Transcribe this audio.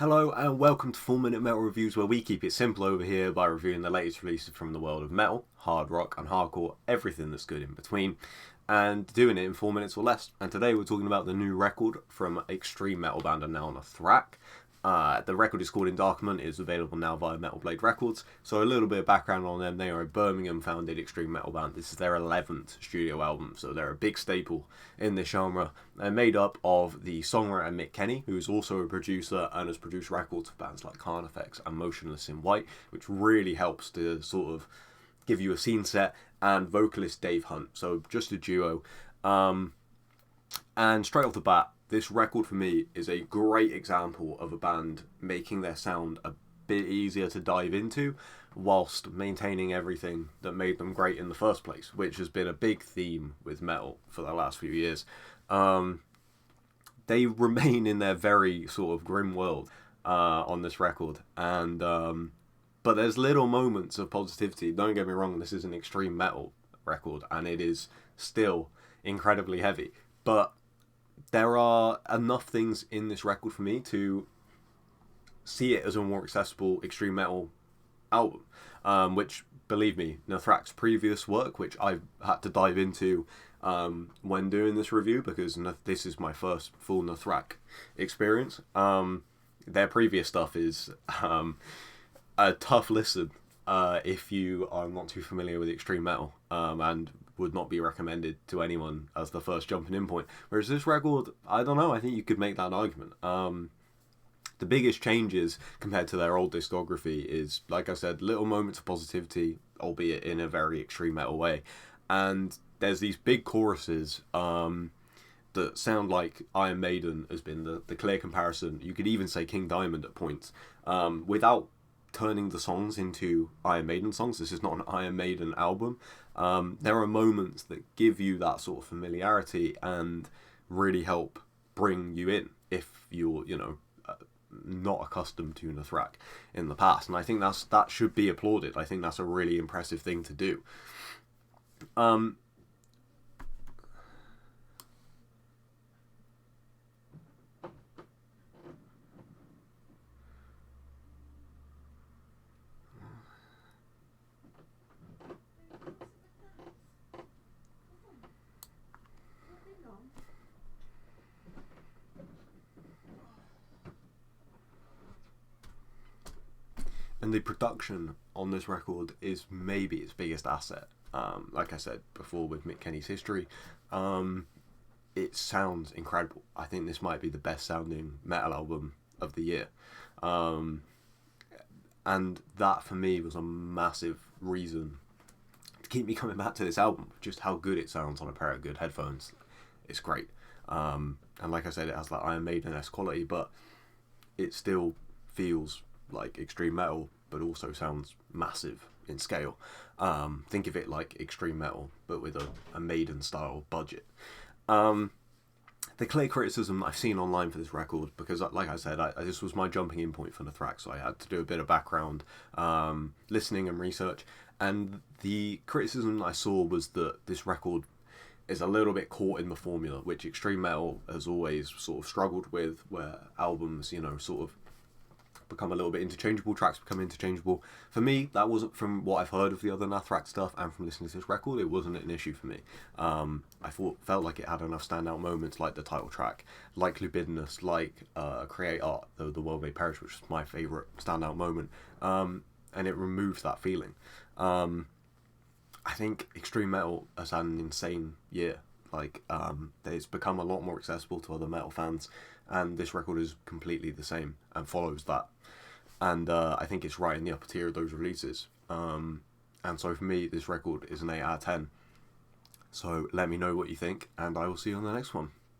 Hello and welcome to 4 Minute Metal Reviews, where we keep it simple over here by reviewing the latest releases from the world of metal, hard rock and hardcore, everything that's good in between, and doing it in 4 minutes or less. And today we're talking about the new record from extreme metal band Anaal Nathrak. The record is called Endarkenment. It is available now via Metal Blade Records. So a little bit of background on them. They are a Birmingham-founded extreme metal band. This is their 11th studio album, so they're a big staple in this genre. They're made up of the songwriter Mick Kenny, who is also a producer and has produced records for bands like Carnifex and Motionless in White, which really helps to sort of give you a scene set, and vocalist Dave Hunt. So just a duo. And straight off the bat, this record for me is a great example of a band making their sound a bit easier to dive into whilst maintaining everything that made them great in the first place, which has been a big theme with metal for the last few years. They remain in their very sort of grim world on this record, and but there's little moments of positivity. Don't get me wrong, this is an extreme metal record and it is still incredibly heavy, but there are enough things in this record for me to see it as a more accessible extreme metal album, which, believe me, Nathrak's previous work, which I've had to dive into when doing this review because this is my first full Nathrak experience. Their previous stuff is a tough listen if you are not too familiar with extreme metal, and would not be recommended to anyone as the first jumping in point. Whereas this record, I don't know, I think you could make that argument. The biggest changes compared to their old discography is, like I said, little moments of positivity, albeit in a very extreme metal way. And there's these big choruses that sound like Iron Maiden has been the clear comparison. You could even say King Diamond at points, without turning the songs into Iron Maiden songs. This is not an Iron Maiden album. There are moments that give you that sort of familiarity and really help bring you in if you're, not accustomed to Nathrak in the past. And I think that should be applauded. I think that's a really impressive thing to do. And the production on this record is maybe its biggest asset. Like I said before with Mick Kenny's history, it sounds incredible. I think this might be the best sounding metal album of the year. And that for me was a massive reason to keep me coming back to this album. Just how good it sounds on a pair of good headphones. It's great. And like I said, it has that Iron Maiden-esque quality, but it still feels like extreme metal, but also sounds massive in scale. Think of it like extreme metal, but with a Maiden style budget. The clear criticism I've seen online for this record, because like I said, this was my jumping in point for Nathrak, so I had to do a bit of background listening and research, and the criticism I saw was that this record is a little bit caught in the formula, which extreme metal has always sort of struggled with, where albums, sort of become a little bit interchangeable, tracks become interchangeable. For me, that wasn't, from what I've heard of the other Nathrak stuff and from listening to this record, it wasn't an issue for me. I felt like it had enough standout moments, like the title track, like Libidinous, like Create Art, the World May Perish, which is my favourite standout moment, and it removes that feeling. I think extreme metal has had an insane year. It's become a lot more accessible to other metal fans, and this record is completely the same and follows that. And I think it's right in the upper tier of those releases. And so for me, this record is an 8 out of 10. So let me know what you think, and I will see you on the next one.